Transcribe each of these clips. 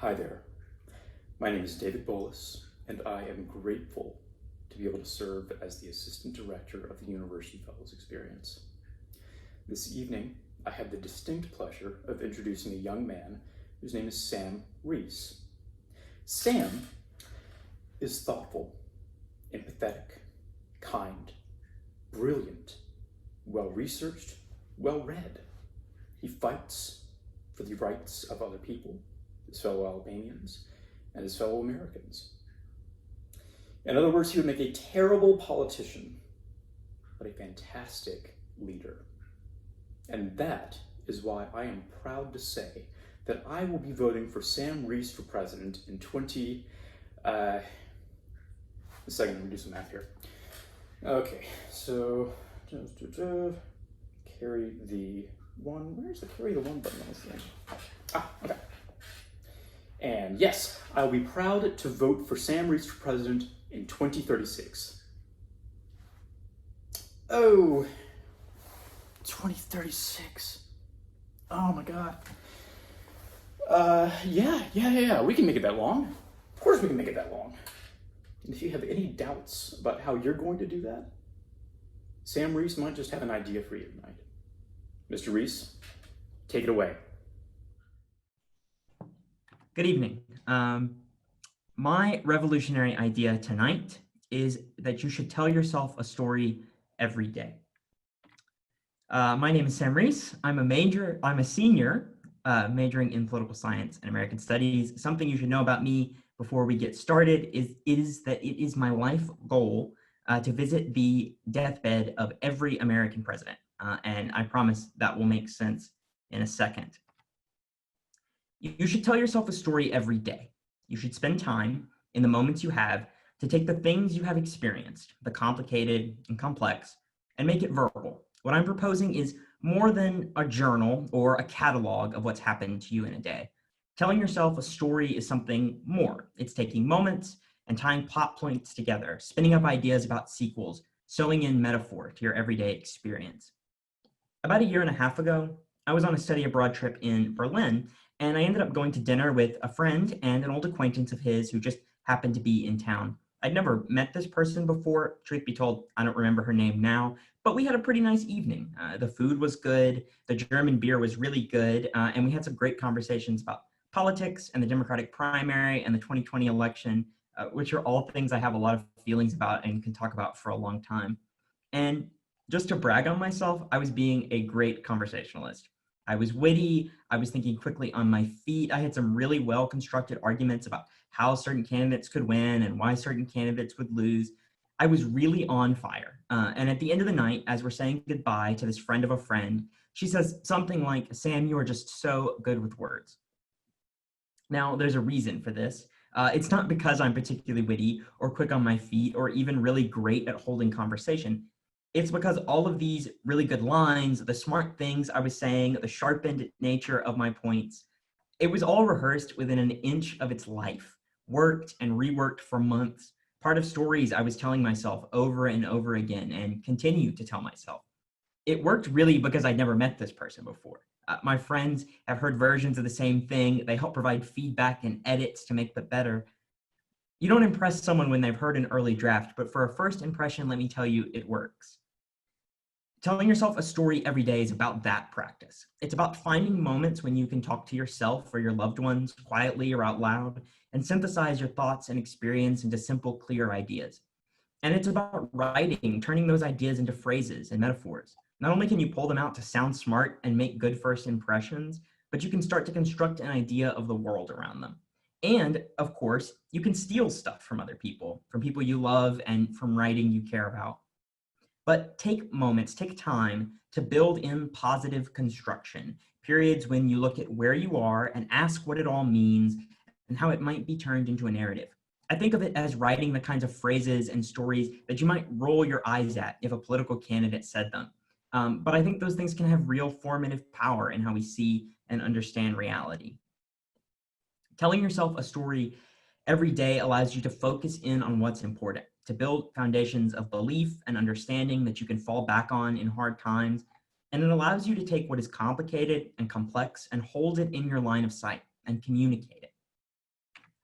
Hi there. My name is David Bolus, and I am grateful to be able to serve as the Assistant Director of the University Fellows Experience. This evening, I have the distinct pleasure of introducing a young man whose name is Sam Reece. Sam is thoughtful, empathetic, kind, brilliant, well-researched, well-read. He fights for the rights of other people, his fellow Albanians, and his fellow Americans. In other words, he would make a terrible politician, but a fantastic leader. And that is why I am proud to say that I will be voting for Sam Reece for president in a second, let me do some math here. Okay, so, carry the one, where's the carry the one button on this thing? Okay. And yes, I will be proud to vote for Sam Reece for president in 2036. Oh, 2036. Oh my God. Yeah, we can make it that long. Of course we can make it that long. And if you have any doubts about how you're going to do that, Sam Reece might just have an idea for you tonight. Mr. Reece, take it away. Good evening. My revolutionary idea tonight is that you should tell yourself a story every day. My name is Sam Reece. I'm a senior majoring in political science and American studies. Something you should know about me before we get started is that it is my life goal to visit the deathbed of every American president. And I promise that will make sense in a second. You should tell yourself a story every day. You should spend time in the moments you have to take the things you have experienced, the complicated and complex, and make it verbal. What I'm proposing is more than a journal or a catalog of what's happened to you in a day. Telling yourself a story is something more. It's taking moments and tying plot points together, spinning up ideas about sequels, sewing in metaphor to your everyday experience. About a year and a half ago, I was on a study abroad trip in Berlin, and I ended up going to dinner with a friend and an old acquaintance of his who just happened to be in town. I'd never met this person before. Truth be told, I don't remember her name now, but we had a pretty nice evening. The food was good, the German beer was really good, and we had some great conversations about politics and the Democratic primary and the 2020 election, which are all things I have a lot of feelings about and can talk about for a long time. And just to brag on myself, I was being a great conversationalist. I was witty, I was thinking quickly on my feet. I had some really well-constructed arguments about how certain candidates could win and why certain candidates would lose. I was really on fire. And at the end of the night, as we're saying goodbye to this friend of a friend, she says something like, "Sam, you are just so good with words." Now, there's a reason for this. It's not because I'm particularly witty or quick on my feet or even really great at holding conversation. It's because all of these really good lines, the smart things I was saying, the sharpened nature of my points, it was all rehearsed within an inch of its life, worked and reworked for months, part of stories I was telling myself over and over again and continue to tell myself. It worked really because I'd never met this person before. My friends have heard versions of the same thing. They help provide feedback and edits to make it better. You don't impress someone when they've heard an early draft, but for a first impression, let me tell you, it works. Telling yourself a story every day is about that practice. It's about finding moments when you can talk to yourself or your loved ones quietly or out loud and synthesize your thoughts and experience into simple, clear ideas. And it's about writing, turning those ideas into phrases and metaphors. Not only can you pull them out to sound smart and make good first impressions, but you can start to construct an idea of the world around them. And of course, you can steal stuff from other people, from people you love and from writing you care about. But take moments, take time to build in positive construction, periods when you look at where you are and ask what it all means and how it might be turned into a narrative. I think of it as writing the kinds of phrases and stories that you might roll your eyes at if a political candidate said them. But I think those things can have real formative power in how we see and understand reality. Telling yourself a story every day allows you to focus in on what's important, to build foundations of belief and understanding that you can fall back on in hard times. And it allows you to take what is complicated and complex and hold it in your line of sight and communicate it.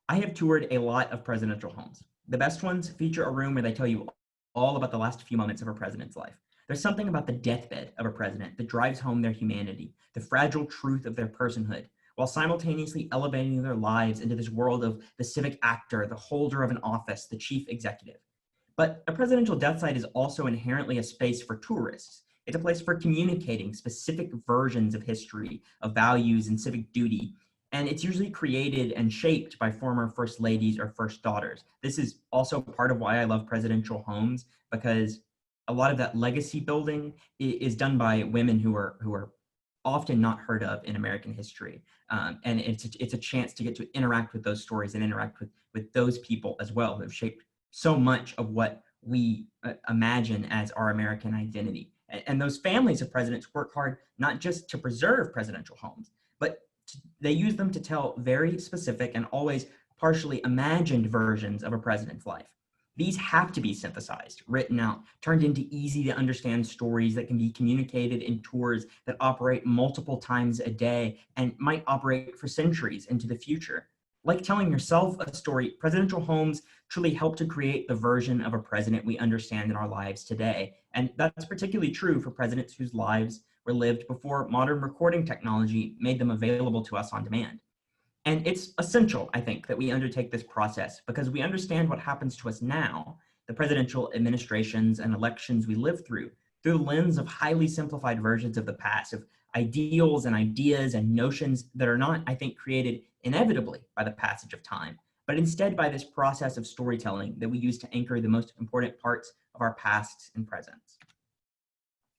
I have toured a lot of presidential homes. The best ones feature a room where they tell you all about the last few moments of a president's life. There's something about the deathbed of a president that drives home their humanity, the fragile truth of their personhood, while simultaneously elevating their lives into this world of the civic actor, the holder of an office, the chief executive. But a presidential death site is also inherently a space for tourists. It's a place for communicating specific versions of history, of values, and civic duty. And it's usually created and shaped by former first ladies or first daughters. This is also part of why I love presidential homes, because a lot of that legacy building is done by women who are often not heard of in American history. And it's a chance to get to interact with those stories and interact with those people as well who have shaped so much of what we imagine as our American identity. And those families of presidents work hard not just to preserve presidential homes, but they use them to tell very specific and always partially imagined versions of a president's life. These have to be synthesized, written out, turned into easy to understand stories that can be communicated in tours that operate multiple times a day and might operate for centuries into the future. Like telling yourself a story, presidential homes truly help to create the version of a president we understand in our lives today. And that's particularly true for presidents whose lives were lived before modern recording technology made them available to us on demand. And it's essential, I think, that we undertake this process because we understand what happens to us now, the presidential administrations and elections we live through the lens of highly simplified versions of the past, of ideals and ideas and notions that are not, I think, created inevitably by the passage of time, but instead by this process of storytelling that we use to anchor the most important parts of our pasts and presents.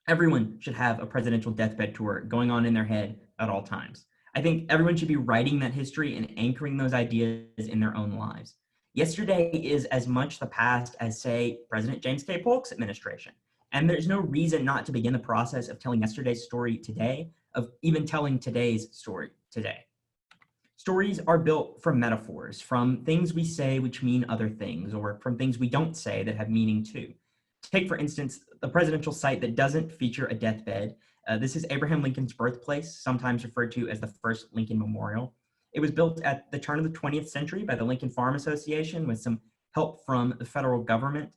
Everyone should have a presidential deathbed tour going on in their head at all times. I think everyone should be writing that history and anchoring those ideas in their own lives. Yesterday is as much the past as, say, President James K. Polk's administration. And there's no reason not to begin the process of telling yesterday's story today, of even telling today's story today. Stories are built from metaphors, from things we say which mean other things, or from things we don't say that have meaning too. Take, for instance, the presidential site that doesn't feature a deathbed. This is Abraham Lincoln's birthplace, sometimes referred to as the first Lincoln Memorial. It was built at the turn of the 20th century by the Lincoln Farm Association with some help from the federal government.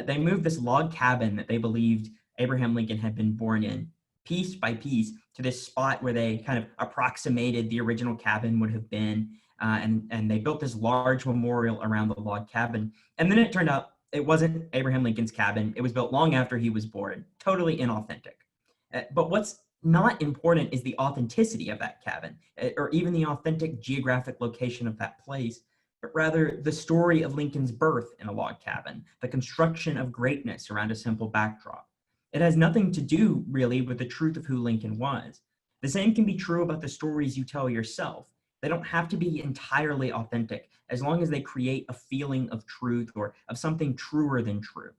They moved this log cabin that they believed Abraham Lincoln had been born in, piece by piece, to this spot where they kind of approximated the original cabin would have been. And they built this large memorial around the log cabin. And then it turned out it wasn't Abraham Lincoln's cabin. It was built long after he was born, totally inauthentic. But what's not important is the authenticity of that cabin, or even the authentic geographic location of that place, but rather the story of Lincoln's birth in a log cabin, the construction of greatness around a simple backdrop. It has nothing to do, really, with the truth of who Lincoln was. The same can be true about the stories you tell yourself. They don't have to be entirely authentic, as long as they create a feeling of truth or of something truer than true.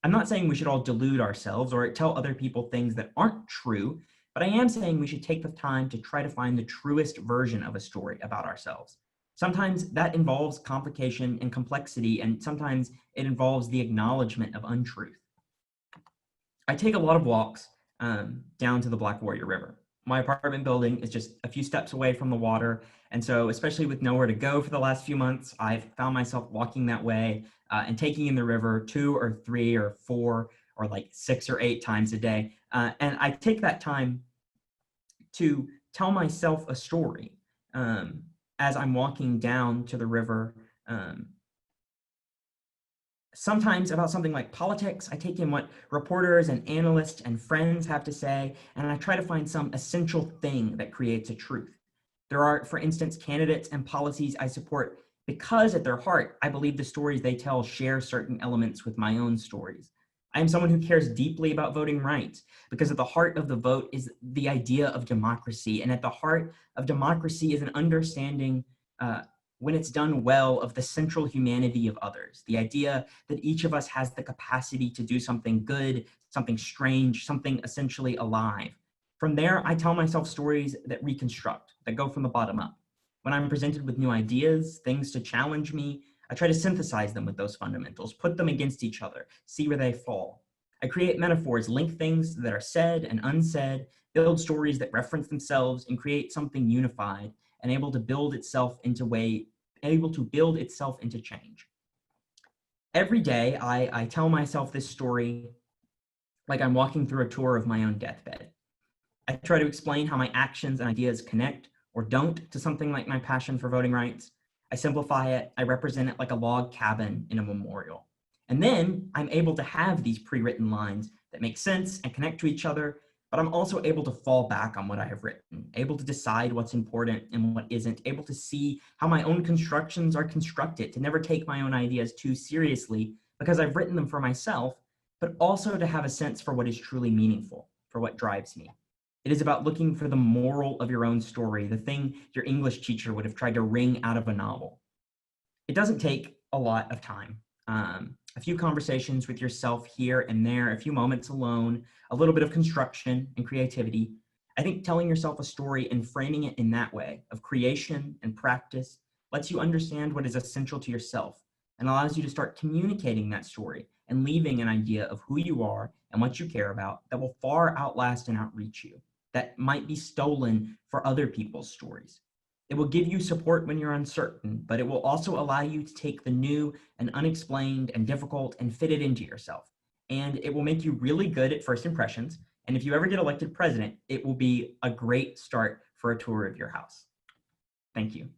I'm not saying we should all delude ourselves or tell other people things that aren't true, but I am saying we should take the time to try to find the truest version of a story about ourselves. Sometimes that involves complication and complexity, and sometimes it involves the acknowledgement of untruth. I take a lot of walks down to the Black Warrior River. My apartment building is just a few steps away from the water. And so, especially with nowhere to go for the last few months, I've found myself walking that way and taking in the river 2 or 3 or 4 or like 6 or 8 times a day. And I take that time to tell myself a story as I'm walking down to the river. Sometimes about something like politics, I take in what reporters and analysts and friends have to say, and I try to find some essential thing that creates a truth. There are, for instance, candidates and policies I support because at their heart, I believe the stories they tell share certain elements with my own stories. I am someone who cares deeply about voting rights because at the heart of the vote is the idea of democracy. And at the heart of democracy is an understanding when it's done well, of the central humanity of others. The idea that each of us has the capacity to do something good, something strange, something essentially alive. From there, I tell myself stories that reconstruct, that go from the bottom up. When I'm presented with new ideas, things to challenge me, I try to synthesize them with those fundamentals, put them against each other, see where they fall. I create metaphors, link things that are said and unsaid, build stories that reference themselves, and create something unified and able to build itself able to build itself into change. Every day, I tell myself this story like I'm walking through a tour of my own deathbed. I try to explain how my actions and ideas connect or don't to something like my passion for voting rights. I simplify it, I represent it like a log cabin in a memorial. And then I'm able to have these pre-written lines that make sense and connect to each other, but I'm also able to fall back on what I have written, able to decide what's important and what isn't, able to see how my own constructions are constructed, to never take my own ideas too seriously because I've written them for myself, but also to have a sense for what is truly meaningful, for what drives me. It is about looking for the moral of your own story, the thing your English teacher would have tried to wring out of a novel. It doesn't take a lot of time. A few conversations with yourself here and there, a few moments alone, a little bit of construction and creativity. I think telling yourself a story and framing it in that way of creation and practice lets you understand what is essential to yourself and allows you to start communicating that story and leaving an idea of who you are and what you care about that will far outlast and outreach you, that might be stolen for other people's stories. It will give you support when you're uncertain, but it will also allow you to take the new and unexplained and difficult and fit it into yourself. And it will make you really good at first impressions. And if you ever get elected president, it will be a great start for a tour of your house. Thank you.